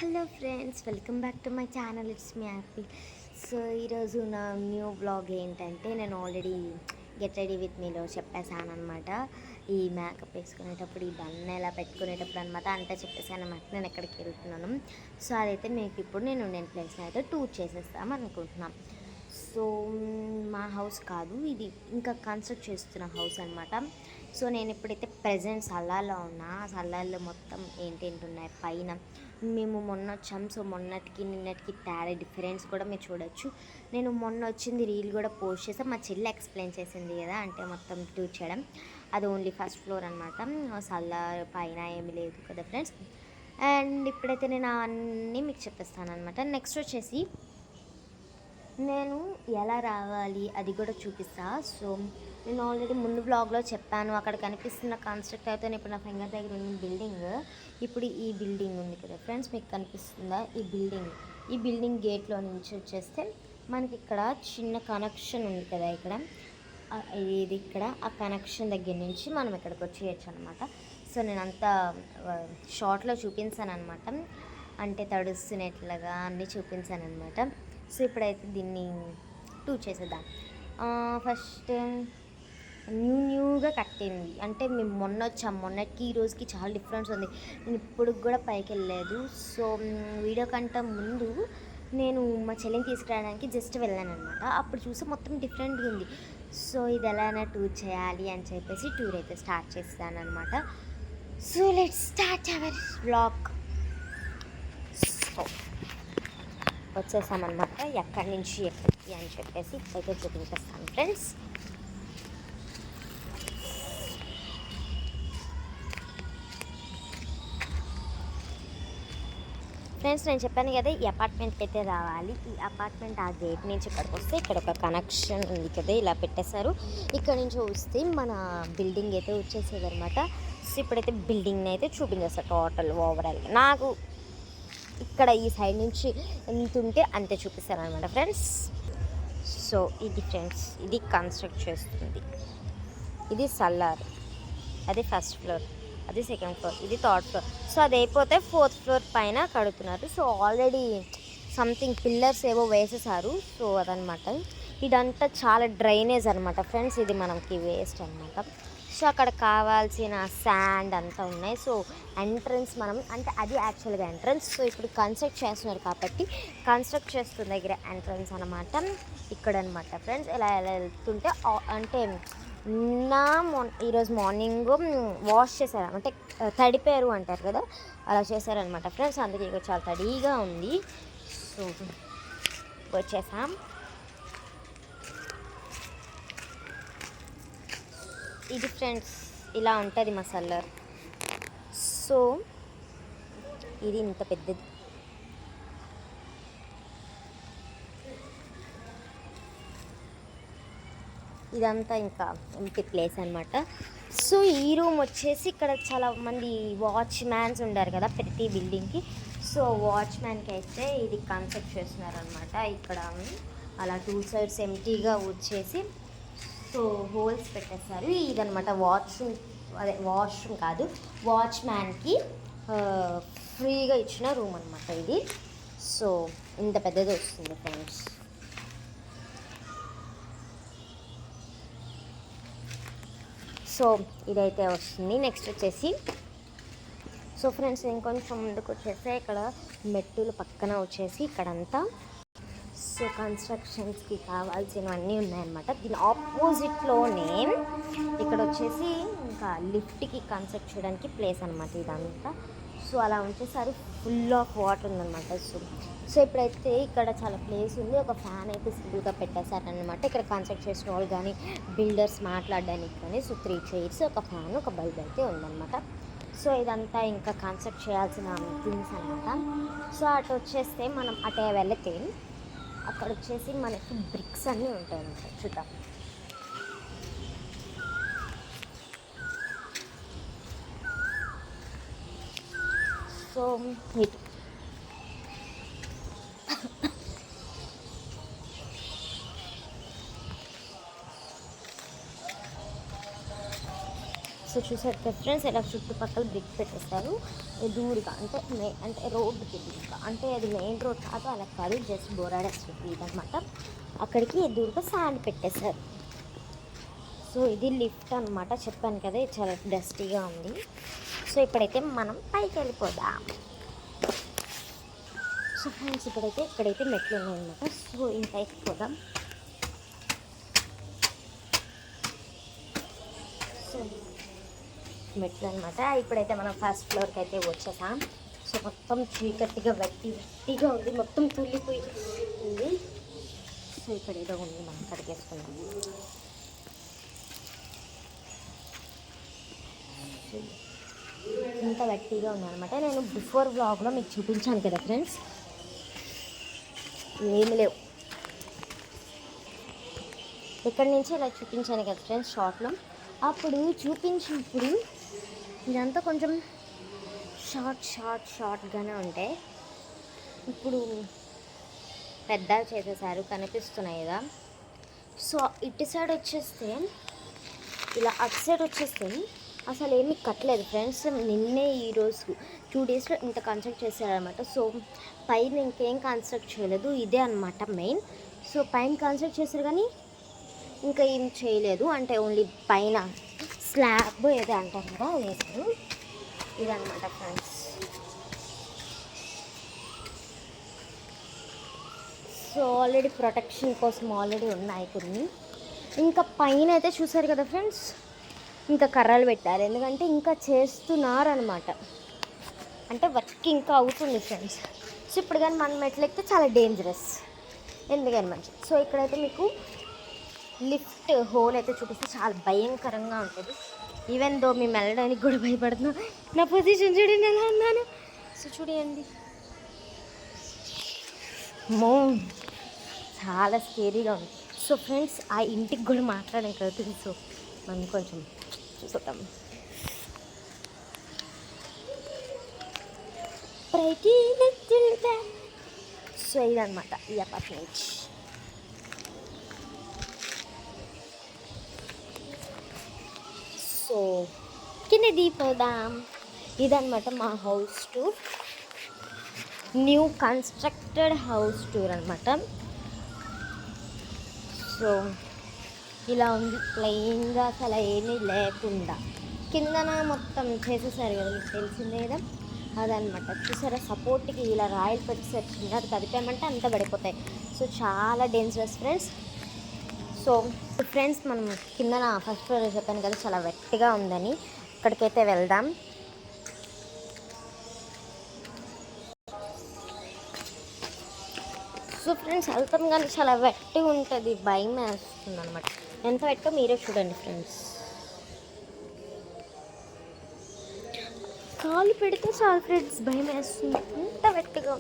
Hello friends, welcome back to my channel. It's me happy. So ఈరోజు నా new blog ఏంటంటే, నేను already get ready with మీలో చెప్పేశాను అనమాట. ఈ మేకప్ వేసుకునేటప్పుడు, ఈ బన్న ఎలా పెట్టుకునేటప్పుడు అనమాట అంతా చెప్పేసాను అనమాట. నేను ఎక్కడికి వెళ్తున్నాను. సో అదైతే మీకు ఇప్పుడు నేను ప్లేస్ని అయితే టూర్ చేసేస్తాం అనుకుంటున్నాం. సో మా హౌస్ కాదు ఇది, ఇంకా కన్స్ట్రక్ట్ చేస్తున్న హౌస్ అనమాట. సో నేను ఇప్పుడైతే ప్రజెంట్ సల్లార్లో ఉన్నా. సల్లార్లో మొత్తం ఏంటేంటి ఉన్నాయి పైన. మేము మొన్న వచ్చాం. సో మొన్నటికి నిన్నటికి తేడా డిఫరెన్స్ కూడా మీరు చూడొచ్చు. నేను మొన్న వచ్చింది రీల్ కూడా పోస్ట్ చేసాం. మా చెల్లి ఎక్స్ప్లెయిన్ చేసింది కదా, అంటే మొత్తం టూర్ చేయడం. అది ఓన్లీ ఫస్ట్ ఫ్లోర్ అనమాట. సల్లార్ పైన ఏమీ లేదు కదా ఫ్రెండ్స్. అండ్ ఇప్పుడైతే నేను అన్నీ మీకు చెప్పేస్తాను అనమాట. నెక్స్ట్ వచ్చేసి నేను ఎలా రావాలి అది కూడా చూపిస్తా. సో నేను ఆల్రెడీ ముందు బ్లాగ్లో చెప్పాను. అక్కడ కనిపిస్తున్న కన్స్ట్రక్ట్ అవుతాను ఇప్పుడు నా ఫింగర్ దగ్గర ఉన్న బిల్డింగ్. ఇప్పుడు ఈ బిల్డింగ్ ఉంది కదా ఫ్రెండ్స్, మీకు కనిపిస్తుందా ఈ బిల్డింగ్ గేట్లో నుంచి వచ్చేస్తే మనకి ఇక్కడ చిన్న కనెక్షన్ ఉంది కదా ఇక్కడ, ఇది ఇక్కడ ఆ కనెక్షన్ దగ్గర నుంచి మనం ఇక్కడికి వచ్చేయచ్చు అనమాట. సో నేను అంతా షార్ట్లో చూపించాను అనమాట, అంటే తడుస్తున్నట్లుగా అన్నీ చూపించాను అనమాట. సో ఇప్పుడైతే దీన్ని టూ చేసేద్దాం. ఫస్ట్ న్యూగా కట్టింది, అంటే మేము మొన్న వచ్చాం. మొన్నటికి ఈ రోజుకి చాలా డిఫరెన్స్ ఉంది. నేను ఇప్పుడు కూడా పైకి వెళ్ళలేదు. సో వీడియో కంటే ముందు నేను మా చెల్లిని తీసుకురావడానికి జస్ట్ వెళ్ళాను అనమాట. అప్పుడు చూసి మొత్తం డిఫరెంట్గా ఉంది. సో ఇది ఎలాగైనా టూర్ చేయాలి అని చెప్పేసి టూర్ అయితే స్టార్ట్ చేస్తాను అనమాట. So let's start our vlog. So వచ్చేసామన్నమాట. ఎక్కడి నుంచి ఎక్కడికి అని చెప్పేసి అయితే చూపించేస్తాను ఫ్రెండ్స్. నేను చెప్పాను కదా ఈ అపార్ట్మెంట్కి అయితే రావాలి. ఈ అపార్ట్మెంట్ ఆ గేట్ నుంచి ఇక్కడికి వస్తే ఇక్కడ ఒక కనెక్షన్ ఉంది కదా, ఇలా పెట్టేశారు. ఇక్కడ నుంచి వస్తే మన బిల్డింగ్ అయితే వచ్చేసేది అనమాట. సో ఇప్పుడైతే బిల్డింగ్ని అయితే చూపించేస్తారు టోటల్ ఓవరాల్. నాకు ఇక్కడ ఈ సైడ్ నుంచి ఎంత ఉంటే అంతే చూపిస్తారు అనమాట ఫ్రెండ్స్. సో ఇది ఫ్రెండ్స్, ఇది కన్స్ట్రక్ట్ చేస్తుంది. ఇది సల్లార్, అది ఫస్ట్ ఫ్లోర్, అది సెకండ్ ఫ్లోర్, ఇది థర్డ్ ఫ్లోర్. సో అది అయిపోతే ఫోర్త్ ఫ్లోర్ పైన కడుతున్నారు. సో ఆల్రెడీ సంథింగ్ పిల్లర్స్ ఏవో వేసేసారు. సో అదనమాట. ఇదంతా చాలా డ్రైనేజ్ అనమాట ఫ్రెండ్స్. ఇది మనకి వేస్ట్ అనమాట. సో అక్కడ కావాల్సిన శాండ్ అంతా ఉన్నాయి. సో ఎంట్రన్స్ మనం అంటే అది యాక్చువల్గా ఎంట్రన్స్. సో ఇప్పుడు కన్స్ట్రక్ట్ చేస్తున్నారు కాబట్టి కన్స్ట్రక్ట్ చేస్తున్న దగ్గర ఎంట్రన్స్ అనమాట ఇక్కడ అనమాట ఫ్రెండ్స్. ఎలా వెళ్తుంటే అంటే ఈరోజు మార్నింగ్ వాష్ చేశారు అంటే తడిపారు అంటారు కదా, అలా చేశారనమాట ఫ్రెండ్స్. అందుకే ఇక్కడ చాలా తడిగా ఉంది. సో వచ్చేసాం. ఇది ఫ్రెండ్స్ ఇలా ఉంటుంది మా సల్లార్. సో ఇది ఇంత పెద్దది. ఇదంతా ఇంకా ఎంటీ ప్లేస్ అనమాట. సో ఈ రూమ్ వచ్చేసి ఇక్కడ చాలా మంది వాచ్మ్యాన్స్ ఉండారు కదా ప్రతి బిల్డింగ్కి. సో వాచ్మ్యాన్కి అయితే ఇది కన్స్ట్రక్ట్ చేస్తున్నారనమాట. ఇక్కడ అలా టూ సైడ్స్ ఎంటీగా వచ్చేసి సో హోల్స్ పెట్టేస్తారు. ఇదనమాట వాష్రూమ్, అదే వాష్రూమ్ కాదు, వాచ్మ్యాన్కి ఫ్రీగా ఇచ్చిన రూమ్ అనమాట ఇది. సో ఇంత పెద్దది వస్తుంది ఫ్రెండ్స్. సో ఇదైతే వస్తుంది. నెక్స్ట్ వచ్చేసి సో ఫ్రెండ్స్ ఇంకొంచెం ముందుకు వచ్చేసి ఇక్కడ మెట్టులు పక్కన వచ్చేసి ఇక్కడంతా సో కన్స్ట్రక్షన్స్కి కావాల్సినవన్నీ ఉన్నాయన్నమాట. దీని ఆపోజిట్లోనే ఇక్కడ వచ్చేసి ఇంకా లిఫ్ట్కి కన్స్ట్రక్ట్ చేయడానికి ప్లేస్ అనమాట ఇదంతా. సో అలా ఉంచేసారు. ఫుల్ ఆఫ్ వాటర్ ఉందన్నమాట. సో ఇప్పుడైతే ఇక్కడ చాలా ప్లేస్ ఉంది. ఒక ఫ్యాన్ అయితే సింపుల్గా పెట్టేశారనమాట. ఇక్కడ కన్స్ట్రక్ట్ చేసిన వాళ్ళు కానీ బిల్డర్స్ మాట్లాడడానికి కానీ. సో 3 చైర్స్, ఒక ఫ్యాన్, ఒక బల్బ్ అయితే ఉందన్నమాట. సో ఇదంతా ఇంకా కన్స్ట్రక్ట్ చేయాల్సిన థింగ్స్ అనమాట. సో అటు వచ్చేస్తే మనం అటే వెళితే అక్కడ వచ్చేసి మనకి బ్రిక్స్ అన్నీ ఉంటాయి అన్నమాట. చూద్దాం. సో ఇటు సో చూసారు కదా ఫ్రెండ్స్, ఇలా చుట్టుపక్కల బ్రిక్ పెట్టేస్తారు దూరుగా, అంటే రోడ్డుకి దూరుగా, అంటే అది మెయిన్ రోడ్ కాదు, అలా కాదు, జస్ట్ బోరాడ స్ట్రీట్ అనమాట. అక్కడికి దూరుగా శాండ్ పెట్టేశారు. సో ఇది లిఫ్ట్ అనమాట, చెప్పాను కదా ఇది చాలా డస్టీగా ఉంది. సో ఇప్పుడైతే మనం పైకి వెళ్ళిపోదాం. సో ఫ్రెండ్స్ ఇక్కడైతే మెట్లు ఉన్నాయన్నమాట. సో ఇంకా ఎక్కిపోదాం. సో మెట్లు అనమాట. ఇప్పుడైతే మనం ఫస్ట్ ఫ్లోర్కి అయితే వచ్చేసాం. సో మొత్తం చీకటిగా వెట్టిగా ఉంది, మొత్తం తుల్లిపోయి ఉంది. సో ఇక్కడ ఏదో ఉంది, మనం కడిగేసుకున్నాం. ఇంత వెట్టిగా ఉందన్నమాట. నేను బిఫోర్ వ్లాగ్లో మీకు చూపించాను కదా ఫ్రెండ్స్, ఏమి లేవు. ఇక్కడ నుంచి ఇలా చూపించాను కదా ఫ్రెండ్స్ షార్ట్లో, అప్పుడు చూపించినప్పుడు ఇదంతా కొంచెం షార్ట్గానే ఉంటాయి. ఇప్పుడు పెద్దగా చేసేసారు, కనిపిస్తున్నాయి కదా. సో ఇటు సైడ్ వచ్చేస్తే ఇలా, అటు సైడ్ వచ్చేస్తే అసలు ఏమీ కట్టలేదు ఫ్రెండ్స్. నిన్నే ఈరోజు 2 డేస్లో ఇంత కన్స్ట్రక్ట్ చేశారనమాట. సో పైన ఇంకేం కన్స్ట్రక్ట్ చేయలేదు, ఇదే అనమాట మెయిన్. సో పైన కన్స్ట్రక్ట్ చేశారు కానీ ఇంకా ఏం చేయలేదు, అంటే ఓన్లీ పైన స్లాబ్ ఏదో అంటారు కదా వేసారు. ఇదనమాట ఫ్రెండ్స్. సో ఆల్రెడీ ప్రొటెక్షన్ కోసం ఆల్రెడీ ఉన్నాయి కొన్ని. ఇంకా పైన అయితే చూసారు కదా ఫ్రెండ్స్, ఇంకా కర్రలు పెట్టారు, ఎందుకంటే ఇంకా చేస్తున్నారనమాట, అంటే వర్క్ ఇంకా అవుతుంది ఫ్రెండ్స్. సో ఇప్పుడు కానీ మనం మెట్లు ఎక్కితే చాలా డేంజరస్, ఎందుకని మంచిది. సో ఇక్కడైతే మీకు లిఫ్ట్ హోల్ అయితే చూపిస్తే చాలా భయంకరంగా ఉంటుంది. ఈవెన్ దో మేము వెళ్ళడానికి కూడా భయపడుతున్నాం. నా పొజిషన్ చూడండి ఎలా ఉన్నాను. సో చూడండి, చాలా స్కేరీగా ఉంది. సో ఫ్రెండ్స్ ఆ ఇంటికి కూడా మాట్లాడడం కలుగుతుంది. సో మనం కొంచెం చూసుకుంటాం. సో ఇదనమాట ఈ అపార్ట్మెంట్. సో కింద దీపోదాం. ఇదనమాట మా house tour, new constructed house tour అనమాట. సో ఇలా ఉంది ప్లెయిన్గా, అసలు ఏమీ లేకుండా. కిందన మొత్తం చేసేసారు కదా, మీకు తెలిసిందే కదా, అదనమాట. చూసారా సపోర్ట్కి ఇలా రాయలు పెట్టేసారు, చిన్నది కదిపామంటే అంత పడిపోతాయి. సో చాలా డేంజరస్ ఫ్రెండ్స్. సో ఫ్రెండ్స్ మనం కిందన ఫస్ట్ ఫ్లోర్ చెప్పాను కదా చాలా వెట్టిగా ఉందని, ఇక్కడికైతే వెళ్దాం. సో ఫ్రెండ్స్ వెళ్తాం కానీ చాలా వెట్టిగా ఉంటుంది, భయం వేస్తుంది అనమాట. ఎంత వెట్టో మీరే చూడండి ఫ్రెండ్స్. కాలు పెడితే చాలా ఫ్రెండ్స్ భయం వేస్తుంది, ఎంత వెట్టిగా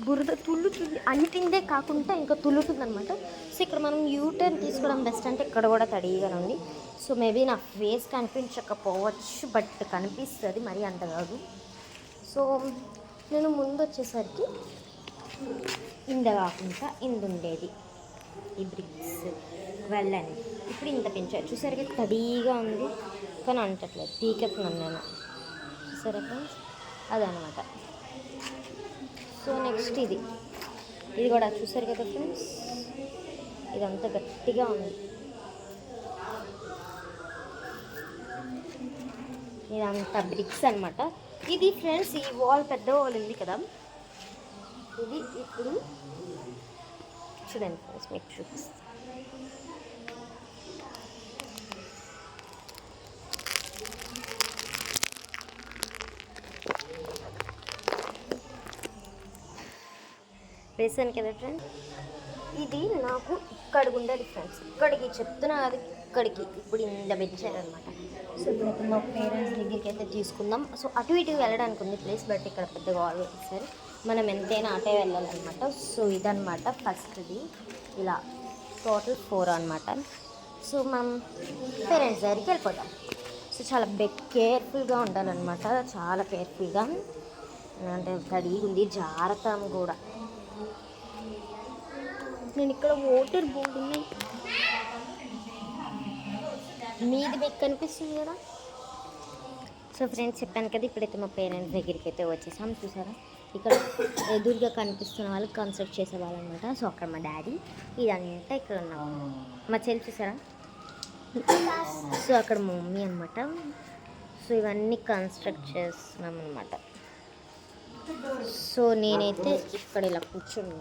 బురద తుల్లుతుంది, అంటిందే కాకుండా ఇంకా తుల్లుతుంది అనమాట. సో ఇక్కడ మనం యూటర్న్ తీసుకోవడం బెస్ట్, అంటే ఇక్కడ కూడా తడిగానే ఉంది. సో మేబీ నా ఫేస్ కనిపించకపోవచ్చు, బట్ కనిపిస్తుంది, మరీ అంత కాదు. సో నేను ముందు వచ్చేసరికి ఇంత కాకుండా ఇంత ఉండేది ఈ బ్రిక్స్ వెళ్ళని, ఇప్పుడు ఇంత పెంచారు. చూసారు తడిగా ఉంది కానీ అంటట్లేదు, పీకెత్తున్నాను నేను. చూసారా ఫ్రెండ్స్, అదనమాట. సో నెక్స్ట్ ఇది కూడా చూసారు కదా ఫ్రెండ్స్, ఇదంతా గట్టిగా ఉంది. ఇదంతా బ్రిక్స్ అనమాట. ఇది ఫ్రెండ్స్ ఈ వాల్, పెద్ద వాల్ ఉంది కదా, ఇది ఇప్పుడు చూడండి ఫ్రెండ్స్, మీకు చూపిస్తాను. వేసాను కదా ఫ్రెండ్స్, ఇది నాకు ఇక్కడికి ఉండేది ఫ్రెండ్స్, ఇక్కడికి చెప్తున్నా కదా, ఇక్కడికి ఇప్పుడు ఇంత పెంచారనమాట. సో ఇప్పుడైతే మా పేరెంట్స్ దగ్గరికి అయితే తీసుకుందాం. సో అటు ఇటు వెళ్ళడానికి ఉంది ప్లేస్, బట్ ఇక్కడ పెద్దగా వాల్ పెట్టేసారు, మనం ఎంతైనా అటే వెళ్ళాలన్నమాట. సో ఇదనమాట ఫస్ట్ది, ఇలా టోటల్ 4 అనమాట. సో మనం పేరెంట్స్ దగ్గరికి వెళ్ళిపోతాం. సో చాలా కేర్ఫుల్గా ఉండాలన్నమాట, చాలా కేర్ఫుల్గా, అంటే తడిగా ఉంది, జాగ్రత్త కూడా. నేను ఇక్కడ వాటర్ బోర్డు ఉన్నాయి, మీది మీకు కనిపిస్తుంది కదా, సో ఫ్రెండ్స్ చెప్పాను కదా, ఇప్పుడైతే మా పేరెంట్స్ దగ్గరికి అయితే వచ్చేసాం. చూసారా ఇక్కడ ఎదురుగా కనిపిస్తున్న వాళ్ళు కన్స్ట్రక్ట్ చేసేవాళ్ళు అనమాట. సో అక్కడ మా డాడీ, ఇదంతా ఇక్కడ ఉన్నాం. మా చెల్లి చూసారా, సో అక్కడ మా మమ్మీ అనమాట. సో ఇవన్నీ కన్స్ట్రక్ట్ చేస్తున్నాం అనమాట. సో నేనైతే ఇక్కడ ఇలా కూర్చున్నా,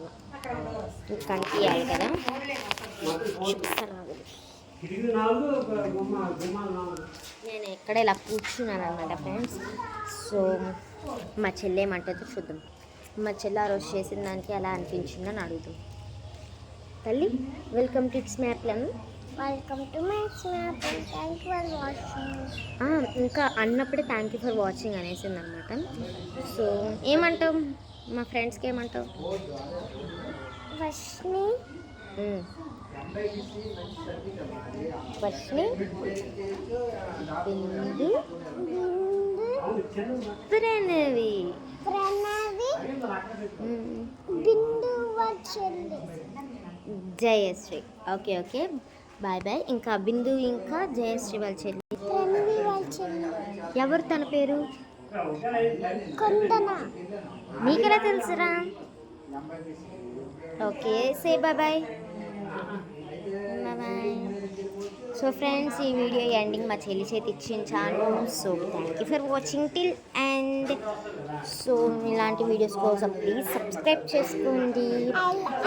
కనిపించాలి కదా, నేను ఎక్కడ ఇలా కూర్చున్నాను అనమాట ఫ్రెండ్స్. సో మా చెల్లి ఏమంటుందో చూద్దాం. మా చెల్లి ఆ రోజు చేసిన దానికి ఎలా అనిపించిందని అడుగుతాం. తల్లి, వెల్కమ్ టు ఇట్స్ మ్యాప్ లను. Welcome to my channel. Thank you for watching. ఇంకా అన్నప్పుడే థ్యాంక్ యూ ఫర్ వాచింగ్ అనేసింది అనమాట. సో ఏమంటావు మా ఫ్రెండ్స్కి, ఏమంటావు? వర్షిని బిందు ప్రణవి బిందు చెల్లి Jayashree. Okay okay, bye bye. ఇంకా బిందు ఇంకా జయశ్రీ వాళ్ళ చెల్లి. ప్రణవి వాళ్ళ చెల్లి ఎవరు తన పేరు? కొండన. మీకెలా తెలుసురా? Okay, say bye bye. Bye. So friends, ఈ వీడియో ఎండింగ్ మా చెల్లి చేతి ఇచ్చించాను. So thank you for watching till end. So ఇలాంటి వీడియోస్ కోసం ప్లీజ్ సబ్స్క్రైబ్ చేసుకోండి.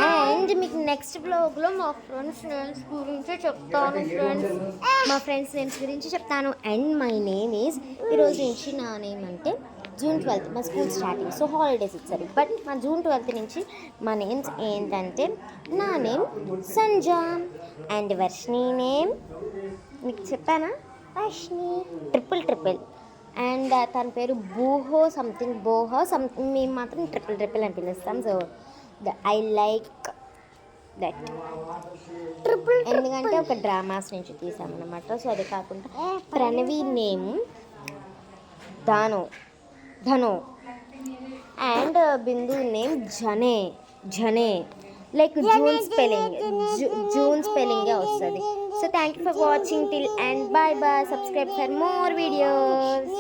అండ్ మీకు నెక్స్ట్ బ్లాగ్లో మా ఫ్రెండ్స్ నేమ్స్ గురించి చెప్తాను ఫ్రెండ్స్, మా ఫ్రెండ్స్ నేమ్స్ గురించి చెప్తాను. అండ్ మై నేమ్ ఈజ్, ఈరోజు నుంచి నా నేమ్ అంటే జూన్ 12th మా స్కూల్ స్టార్టింగ్. సో హాలిడేస్ ఇచ్చారు, బట్ మా జూన్ 12th నుంచి మా నేమ్స్ ఏంటంటే, నా నేమ్ సంజా అండ్ వర్షిని నేమ్ మీకు చెప్పానా, వర్షిని ట్రిపుల్. అండ్ తన పేరు బోహో సంథింగ్, మేము మాత్రం ట్రిపుల్ అని పిలుస్తాం. So I like that triple, ఎందుకంటే ఒక డ్రామాస్ నుంచి తీసామన్నమాట. సో అది కాకుండా Pranavi name Dhanu and Bindu name జనే లైక్ జూన్ స్పెల్లింగే వస్తుంది. So thank you for watching till and bye bye. Subscribe for more videos.